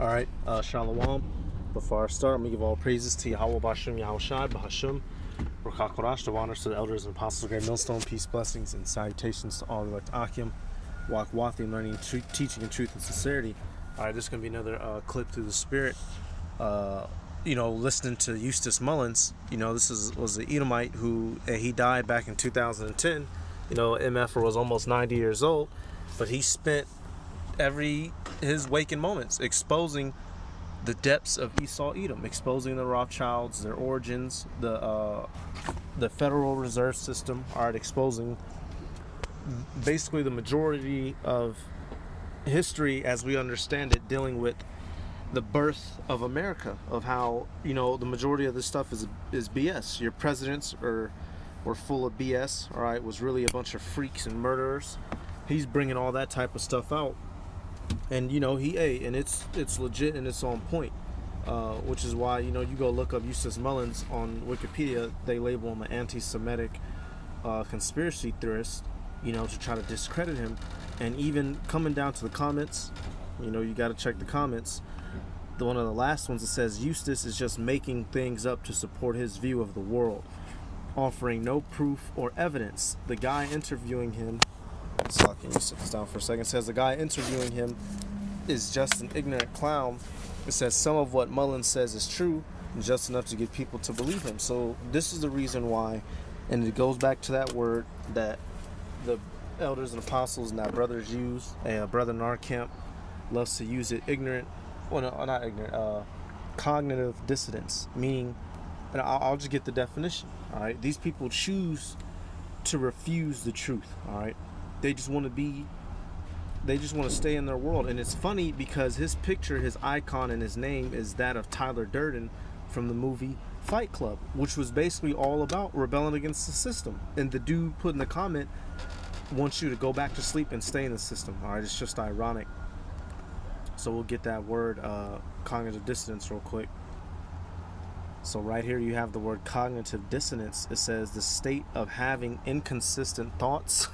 Alright, Shalom. Before I start, I'm going to give all praises to Yahweh Bashim Yahushai, Bahashim, Rakakorash, the honors to the elders and apostles of Great Millstone, peace, blessings, and salutations to all elect Akim, Wakwathi, learning, teaching in truth and sincerity. Alright, this is going to be another clip through the Spirit. Listening to Eustace Mullins, this was an Edomite who, he died back in 2010. MF was almost 90 years old, but he spent his waking moments exposing the depths of Esau Edom, exposing the Rothschilds, their origins, the Federal Reserve System, exposing basically the majority of history as we understand it, dealing with the birth of America, of how the majority of this stuff is BS. Your presidents were full of BS. Was really a bunch of freaks and murderers. He's bringing all that type of stuff out. And and it's legit and it's on point, which is why you go look up Eustace Mullins on Wikipedia. They label him an anti-Semitic conspiracy theorist, to try to discredit him. And even coming down to the comments, you got to check the comments. One of the last ones, it says Eustace is just making things up to support his view of the world, offering no proof or evidence. The guy interviewing him, can you sit this down for a second? Says the guy interviewing him is just an ignorant clown. It says some of what Mullins says is true, just enough to get people to believe him. So this is the reason why, and it goes back to that word that the elders and apostles and that brothers use. Brother Narcamp loves to use it. Not ignorant. Cognitive dissonance, meaning, and I'll just get the definition. All right, these people choose to refuse the truth. All right. They just want to stay in their world. And it's funny because his picture, his icon, and his name is that of Tyler Durden from the movie Fight Club, which was basically all about rebelling against the system. And the dude put in the comment, wants you to go back to sleep and stay in the system. All right, it's just ironic. So we'll get that word cognitive dissonance real quick. So right here you have the word cognitive dissonance. It says the state of having inconsistent thoughts,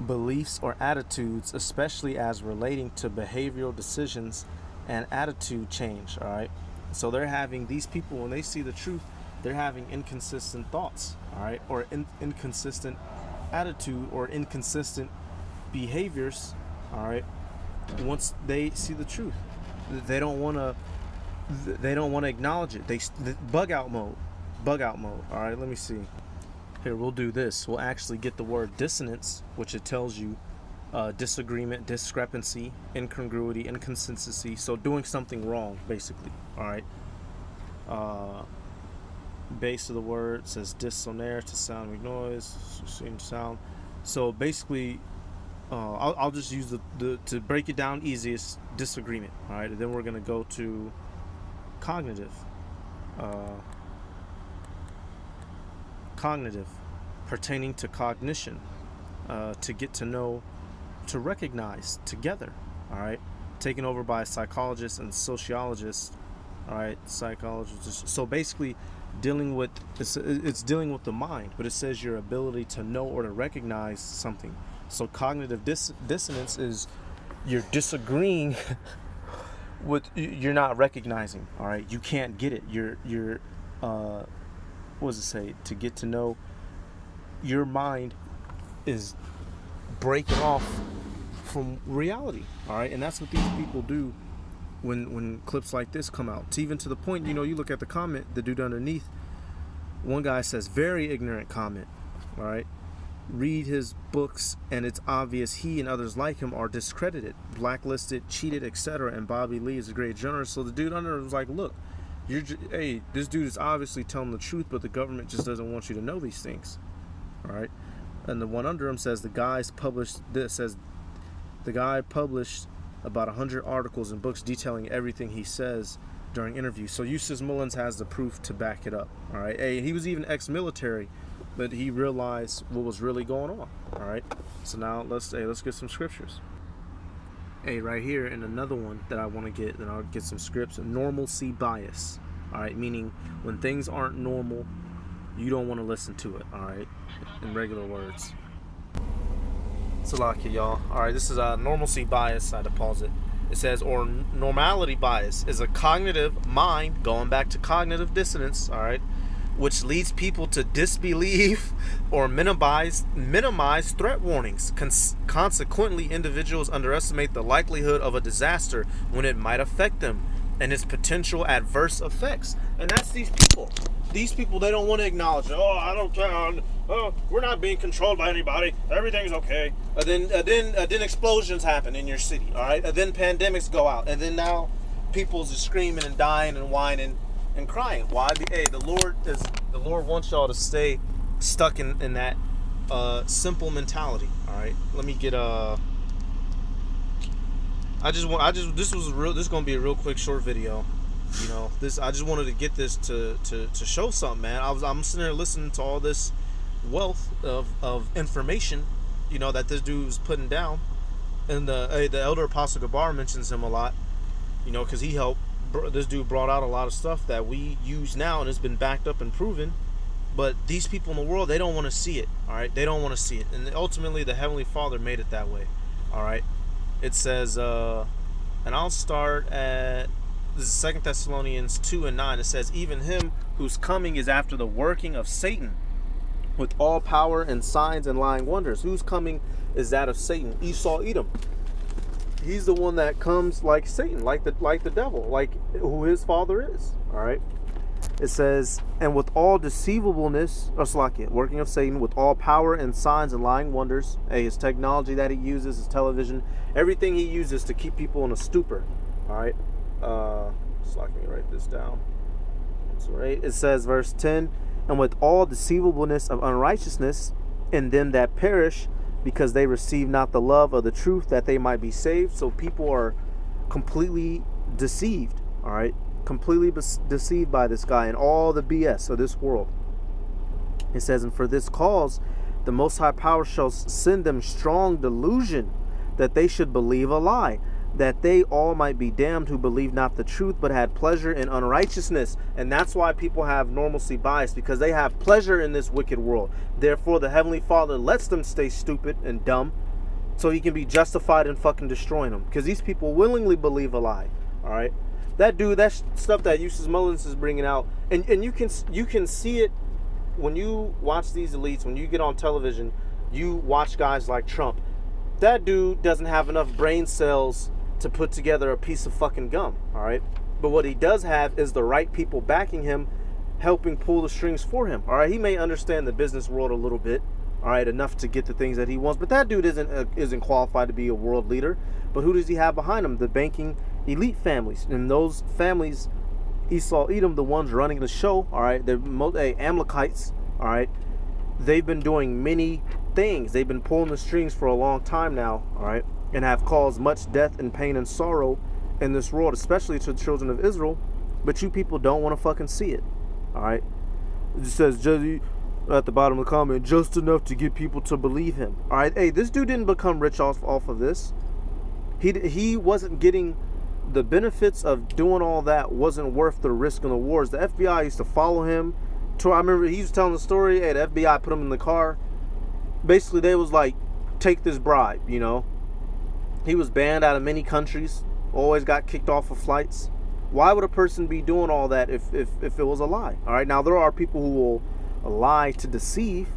beliefs, or attitudes, especially as relating to behavioral decisions and attitude change. All right. So these people, when they see the truth, they're having inconsistent thoughts. All right. Or inconsistent attitude or inconsistent behaviors. All right. Once they see the truth, they don't want to acknowledge it. They bug out mode. All right, let me see. Here, we'll do this. We'll actually get the word dissonance, which it tells you disagreement, discrepancy, incongruity, inconsistency. So doing something wrong, basically. All right. Base of the word says dissonare, to sound, make noise, sound. So basically, I'll just use the to break it down easiest, disagreement. All right, and then we're gonna go to cognitive, pertaining to cognition, to get to know, to recognize together. All right, taken over by psychologists and sociologists. All right, psychologists. So basically, it's dealing with the mind, but it says your ability to know or to recognize something. So cognitive dissonance is you're disagreeing you're not recognizing. All right, you can't get it. You're what does it say? To get to know, your mind is breaking off from reality. All right, and that's what these people do when clips like this come out. To even to the point, you look at the comment, the dude underneath. One guy says, "Very ignorant comment." All right. Read his books and it's obvious he and others like him are discredited, blacklisted, cheated, etc. And Bobby Lee is a great journalist. So the dude under was like, look, this dude is obviously telling the truth, but the government just doesn't want you to know these things. All right. And the one under him says the guy published about 100 articles and books detailing everything he says during interviews. So Eustace Mullins has the proof to back it up. All right. He was even ex-military, but he realized what was really going on. All right. So now let's get some scriptures. Right here, and another one that I want to get, then I'll get some scripts. Normalcy bias. All right, meaning when things aren't normal, you don't want to listen to it. All right, in regular words. Salaki, y'all. All right, this is normalcy bias. I had to pause it. It says, or normality bias is a cognitive mind, going back to cognitive dissonance, all right, which leads people to disbelieve or minimize threat warnings. Consequently, individuals underestimate the likelihood of a disaster when it might affect them and its potential adverse effects. And that's these people. These people, they don't want to acknowledge, oh, I don't care. Oh, we're not being controlled by anybody. Everything's okay. And then explosions happen in your city, all right? And then pandemics go out. And then now people's just screaming and dying and whining and crying. Why? Hey, the Lord wants y'all to stay stuck in that simple mentality. All right. Let me get this is gonna be a real quick short video. You know, I just wanted to get this to show something, man. I'm sitting there listening to all this wealth of information, you know, that this dude's putting down, and the elder Apostle Gabar mentions him a lot, you know, because this dude brought out a lot of stuff that we use now and has been backed up and proven. But these people in the world, they don't want to see it. All right, they don't want to see it, and ultimately the Heavenly Father made it that way. All right, it says, and I'll start at, this is 2 Thessalonians 2:9. It says, even him whose coming is after the working of Satan, with all power and signs and lying wonders. Whose coming is that of Satan? Esau, Edom. He's the one that comes like Satan, like the devil, like who his father is. All right. It says, and with all deceivableness, working of Satan, with all power and signs and lying wonders. His technology that he uses, his television, everything he uses to keep people in a stupor. All right. Let me write this down. That's right. It says, verse 10, and with all deceivableness of unrighteousness in them that perish, because they receive not the love of the truth, that they might be saved. So people are completely deceived, all right? Completely deceived by this guy and all the BS of this world. It says, and for this cause, the Most High Power shall send them strong delusion, that they should believe a lie, that they all might be damned who believe not the truth, but had pleasure in unrighteousness. And that's why people have normalcy bias, because they have pleasure in this wicked world. Therefore, the Heavenly Father lets them stay stupid and dumb, so he can be justified in fucking destroying them. Because these people willingly believe a lie. All right, that stuff that Eustace Mullins is bringing out, and you can see it when you watch these elites. When you get on television, you watch guys like Trump. That dude doesn't have enough brain cells to put together a piece of fucking gum, all right? But what he does have is the right people backing him, helping pull the strings for him, all right? He may understand the business world a little bit, all right, enough to get the things that he wants, but that dude isn't qualified to be a world leader. But who does he have behind him? The banking elite families. And those families, Esau, Edom, the ones running the show, all right? They're Amalekites, all right? They've been doing many things. They've been pulling the strings for a long time now, all right? And have caused much death and pain and sorrow in this world, especially to the children of Israel. But you people don't want to fucking see it. All right. It says Jesse at the bottom of the comment, just enough to get people to believe him. All right. Hey, this dude didn't become rich off of this. He wasn't getting the benefits of doing all that. Wasn't worth the risk and the wars. The FBI used to follow him. I remember he was telling the story. Hey, the FBI put him in the car. Basically, they was like, take this bribe, you know. He was banned out of many countries, always got kicked off of flights. Why would a person be doing all that if it was a lie? All right, now there are people who will lie to deceive,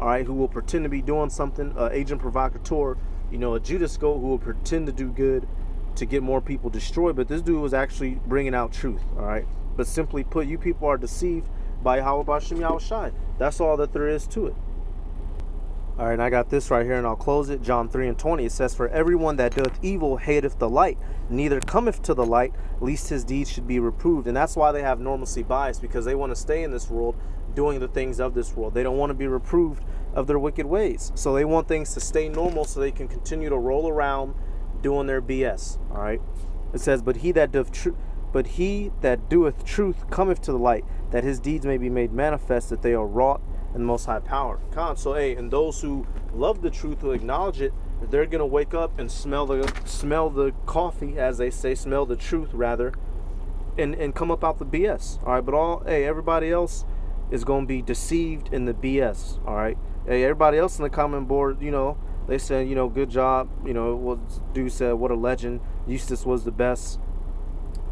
all right, who will pretend to be doing something, agent provocateur, you know, a Judas goat who will pretend to do good to get more people destroyed. But this dude was actually bringing out truth, all right? But simply put, you people are deceived by Yahweh B'Shem Yahushai. That's all that there is to it. All right, and I got this right here, and I'll close it. John 3:20, it says, for everyone that doeth evil hateth the light, neither cometh to the light, lest his deeds should be reproved. And that's why they have normalcy bias, because they want to stay in this world doing the things of this world. They don't want to be reproved of their wicked ways. So they want things to stay normal so they can continue to roll around doing their BS. All right, it says, but he that doeth truth cometh to the light, that his deeds may be made manifest, that they are wrought in the Most High Power. So, hey, and those who love the truth, who acknowledge it, they're gonna wake up and smell the coffee, as they say, smell the truth rather, and come up out the BS. All right, but everybody else is gonna be deceived in the BS. All right, hey, everybody else in the comment board, you know, They said, you know, good job. You know, what dude said, what a legend. Eustace was the best.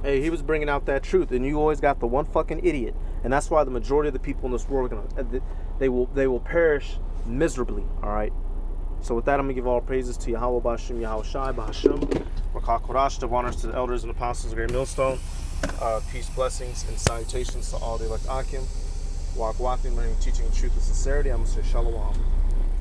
Hey, he was bringing out that truth, and you always got the one fucking idiot, and that's why the majority of the people in this world are gonna, they will perish miserably. All right. So with that, I'm gonna give all praises to Yahweh B'Hashem, Yahweh Shai B'Hashem, Rakah Korash, the honors to the elders and apostles of Great Millstone. Peace, blessings, and salutations to all the elect Akim. Walk walking, learning, teaching, and truth and sincerity. I'm gonna say Shalom.